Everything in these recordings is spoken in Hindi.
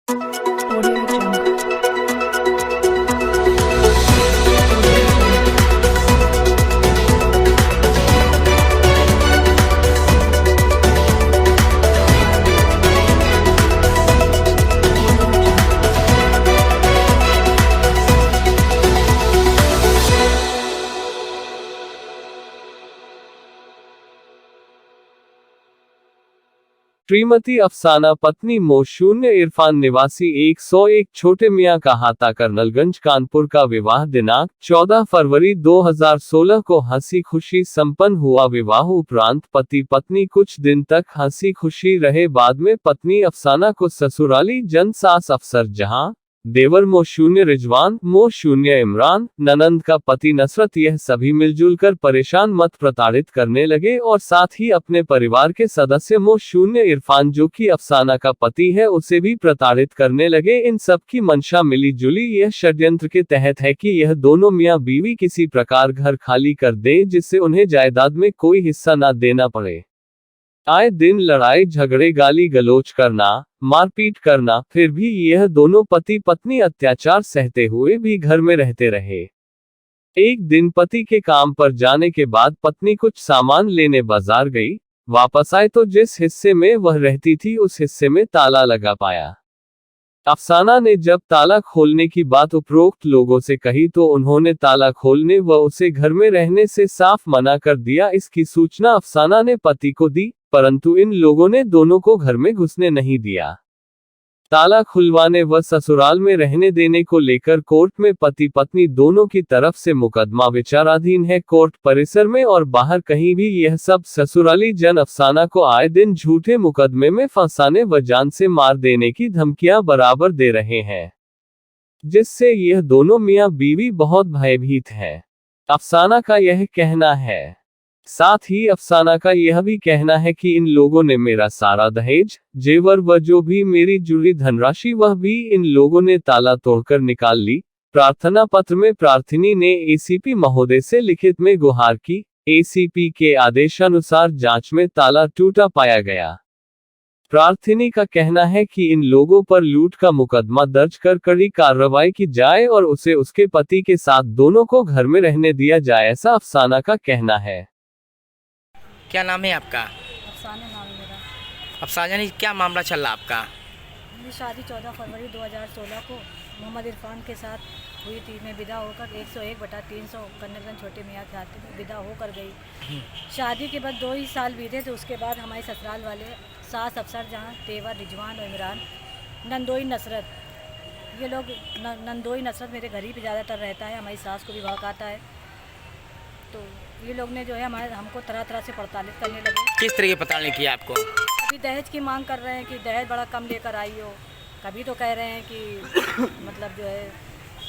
Audio Jungle. श्रीमती अफसाना पत्नी मोशून्य इरफान निवासी 101 छोटे मियां का हाता कर्नलगंज कानपुर का विवाह दिनांक 14 फरवरी 2016 को हंसी खुशी संपन्न हुआ। विवाह उपरांत पति पत्नी कुछ दिन तक हंसी खुशी रहे। बाद में पत्नी अफसाना को ससुराली जन सास अफसर जहां देवर मोशून्य रिजवान, मोशून्य इमरान, ननंद का पति नसरत, यह सभी मिलजुल कर परेशान मत प्रताड़ित करने लगे और साथ ही अपने परिवार के सदस्य मोशून्य इरफान जो कि अफसाना का पति है उसे भी प्रताड़ित करने लगे। इन सब की मंशा मिली जुली यह षड्यंत्र के तहत है कि यह दोनों मियां बीवी किसी प्रकार घर खाली कर दें जिससे उन्हें जायदाद में कोई हिस्सा न देना पड़े। आए दिन लड़ाई झगड़े, गाली गलौज करना, मारपीट करना, फिर भी यह दोनों पति पत्नी अत्याचार सहते हुए भी घर में रहते रहे। एक दिन पति के काम पर जाने के बाद पत्नी कुछ सामान लेने बाजार गई। वापस आए तो जिस हिस्से में वह रहती थी उस हिस्से में ताला लगा पाया। अफसाना ने जब ताला खोलने की बात उपरोक्त लोगों से कही तो उन्होंने ताला खोलने व उसे घर में रहने से साफ मना कर दिया। इसकी सूचना अफसाना ने पति को दी, परंतु इन लोगों ने दोनों को घर में घुसने नहीं दिया। ताला खुलवाने व ससुराल में रहने देने को लेकर कोर्ट में पति पत्नी दोनों की तरफ से मुकदमा विचाराधीन है। कोर्ट परिसर में और बाहर कहीं भी यह सब ससुराली जन अफसाना को आए दिन झूठे मुकदमे में फंसाने व जान से मार देने की धमकियां बराबर दे रहे हैं, जिससे यह दोनों मियां बीवी बहुत भयभीत हैं। अफसाना का यह कहना है। साथ ही अफसाना का यह भी कहना है कि इन लोगों ने मेरा सारा दहेज, जेवर व जो भी मेरी जुड़ी धनराशि वह भी इन लोगों ने ताला तोड़कर निकाल ली। प्रार्थना पत्र में प्रार्थिनी ने एसीपी महोदय से लिखित में गुहार की। एसीपी के आदेशानुसार जांच में ताला टूटा पाया गया। प्रार्थिनी का कहना है कि इन लोगों पर लूट का मुकदमा दर्ज कर कड़ी कार्रवाई की जाए और उसे उसके पति के साथ दोनों को घर में रहने दिया जाए, ऐसा अफसाना का कहना है। क्या नाम है आपका? अफसाना नाम है मेरा। अफसाना जी, क्या मामला चल रहा आपका? मेरी शादी 14 फरवरी 2016 को मोहम्मद इरफान के साथ हुई थी। मैं विदा होकर 101/300 कर्नलगंज छोटे मियाँ खाते में विदा होकर गई। शादी के बाद 2 ही साल बीते थे। उसके बाद हमारे ससुराल वाले सास अफसर जहाँ देवर रिजवान और इमरान, नंदोई नसरत, ये लोग नंदोई नसरत मेरे घर ही पे ज़्यादातर रहता है। हमारी सास को भी भड़काता है। तो ये लोग ने जो है हमको तरह तरह से प्रताड़ित करने लगे। किस तरह की पता किया आपको? कभी दहेज की मांग कर रहे हैं कि दहेज बड़ा कम लेकर आई हो, कभी तो कह रहे हैं कि मतलब जो है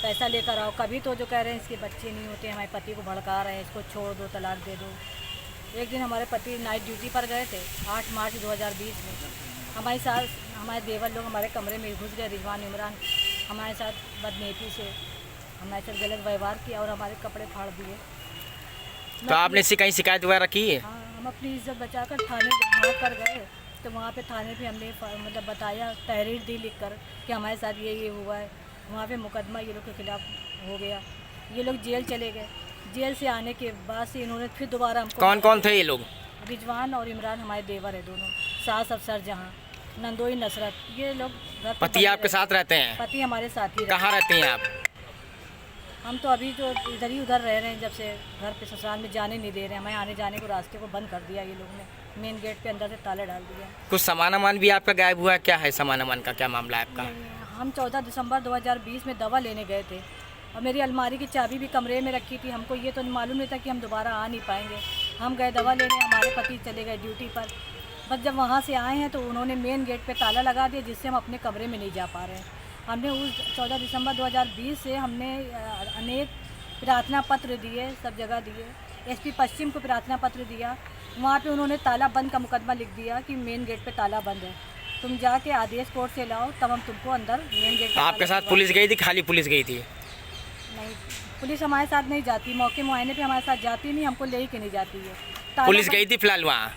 पैसा लेकर आओ, कभी तो जो कह रहे हैं इसके बच्चे नहीं होते, हमारे पति को भड़का रहे हैं, इसको छोड़ दो, तलाक दे दो। एक दिन हमारे पति नाइट ड्यूटी पर गए थे 8 मार्च 2020 में। हमारी सास, हमारे देवर लोग हमारे कमरे में घुस गए। रिजवान इमरान हमारे साथ बदनीति से हमारे साथ गलत व्यवहार किया और हमारे कपड़े फाड़ दिए। तो आपने इससे कहीं शिकायत वगैरह की है? हाँ, हम अपनी इज्जत बचाकर थाने भाग कर गए। तो वहाँ पे थाने पे हमने मतलब बताया, तहरीर दी लिख कर कि हमारे साथ ये हुआ है। वहाँ पे मुकदमा ये लोग के खिलाफ हो गया। ये लोग जेल चले गए। जेल से आने के बाद से इन्होंने फिर दोबारा हमको। कौन कौन थे ये लोग? रिजवान और इमरान हमारे देवर है दोनों। सास अफसर जहाँ, नंदोई नसरत, ये लोग घर पे पति आपके साथ रहते हैं? पति हमारे साथ ही। कहाँ रहते हैं आप? हम तो अभी जो इधर ही उधर रह रहे हैं, जब से घर पे ससुराल में जाने नहीं दे रहे हैं। हमें आने जाने को रास्ते को बंद कर दिया ये लोग ने। मेन गेट पे अंदर से ताले डाल दिया। कुछ सामान वामान भी आपका गायब हुआ है? क्या है सामान वामान का, क्या मामला है आपका? हम 14 दिसंबर 2020 में दवा लेने गए थे और मेरी अलमारी की चाबी भी कमरे में रखी थी। हमको ये तो मालूम नहीं था कि हम दोबारा आ नहीं पाएंगे। हम गए दवा लेने, हमारे पति चले गए ड्यूटी पर। बस जब वहाँ से आए हैं तो उन्होंने मेन गेट पे ताला लगा दिया, जिससे हम अपने कमरे में नहीं जा पा रहे हैं। हमने उस 14 दिसंबर 2020 से हमने अनेक प्रार्थना पत्र दिए, सब जगह दिए। एसपी पश्चिम को प्रार्थना पत्र दिया। वहाँ पे उन्होंने ताला बंद का मुकदमा लिख दिया कि मेन गेट पे ताला बंद है, तुम जाके आदेश कोर्ट से लाओ, तब हम तुमको अंदर मेन गेट। आपके साथ पुलिस गई थी? खाली पुलिस गई थी? नहीं, पुलिस हमारे साथ नहीं जाती। मौके मुआयने पे हमारे साथ जाती नहीं, हमको ले के नहीं जाती है। पुलिस गई थी फिलहाल वहाँ?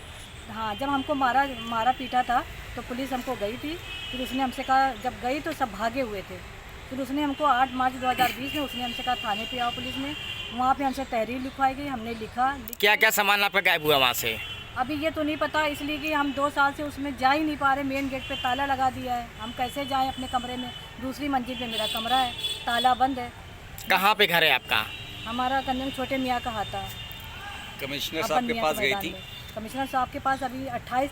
हाँ, जब हमको मारा पीटा था तो पुलिस हमको गई थी। फिर उसने हमसे कहा, जब गई तो सब भागे हुए थे। फिर उसने हमको 8 मार्च 2020 में उसने हमसे कहा थाने पे आओ पुलिस में। वहाँ पे हमसे तहरीर लिखवाई गई, हमने लिखा। क्या क्या सामान आपका गायब हुआ वहाँ से? अभी ये तो नहीं पता, इसलिए कि हम 2 साल से उसमें जा ही नहीं पा रहे। मेन गेट पे ताला लगा दिया है, हम कैसे जाएं अपने कमरे में? दूसरी मंजिल पे मेरा कमरा है, ताला बंद है। कहाँ पे घर है आपका? हमारा कन्नन छोटे मियाँ का हाथा। कमिश्नर साहब के पास गई थी? कमिश्नर साहब के पास अभी 28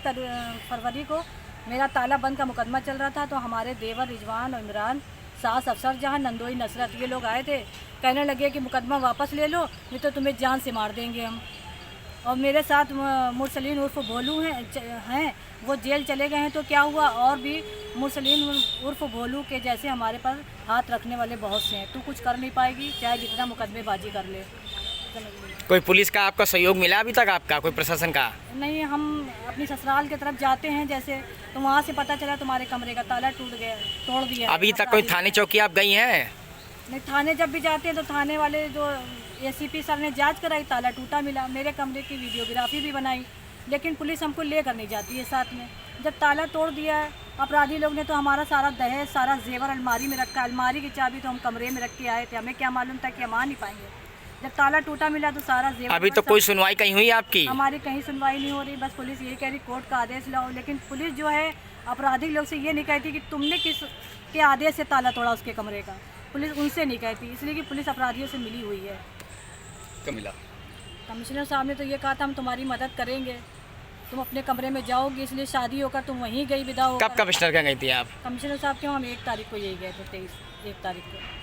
फरवरी को मेरा ताला बंद का मुकदमा चल रहा था, तो हमारे देवर रिजवान और इमरान, सास अफसर जहाँ, नंदोई नसरत, ये लोग आए थे। कहने लगे कि मुकदमा वापस ले लो, नहीं तो तुम्हें जान से मार देंगे हम। और मेरे साथ मुरसलीन उर्फ भोलू हैं, वो जेल चले गए हैं। तो क्या हुआ, और भी मुरसलीन उर्फ भोलू के जैसे हमारे पर हाथ रखने वाले बहुत से हैं। तू कुछ कर नहीं पाएगी, चाहे जितना मुकदमेबाजी कर ले। कोई पुलिस का आपका सहयोग मिला अभी तक आपका, कोई प्रशासन का? नहीं, हम अपनी ससुराल की तरफ जाते हैं जैसे, तो वहाँ से पता चला तुम्हारे कमरे का ताला टूट गया, तोड़ दिया। अभी तक कोई थाने चौकी आप गई हैं? नहीं, थाने जब भी जाते हैं तो थाने वाले जो एसीपी सर ने जांच कराई, ताला टूटा मिला। मेरे कमरे की वीडियोग्राफी भी बनाई, लेकिन पुलिस हमको लेकर नहीं जाती है साथ में। जब ताला तोड़ दिया है अपराधी लोग ने, तो हमारा सारा दहेज, सारा जेवर अलमारी में रखा। अलमारी की चाबी तो हम कमरे में रख के आए थे, हमें क्या मालूम था कि हम आ नहीं पाएंगे। जब ताला टूटा मिला तो सारा जेवर। अभी तो कोई सुनवाई कहीं हुई आपकी? हमारी कहीं सुनवाई नहीं हो रही, बस पुलिस यही कह रही कोर्ट का आदेश लाओ। लेकिन पुलिस जो है अपराधी लोग से ये नहीं कहती कि तुमने किस के आदेश से ताला तोड़ा उसके कमरे का। पुलिस उनसे नहीं कहती, इसलिए कि पुलिस अपराधियों से मिली हुई है। कब मिला? कमिश्नर साहब ने तो ये कहा था हम तुम्हारी मदद करेंगे, तुम अपने कमरे में जाओगी, इसलिए शादी होकर तुम वहीं गई विदा होकर। कब कमिश्नर क्या गई थी आप? कमिश्नर साहब के हम 1 तारीख को यही गए थे, 1 तारीख को।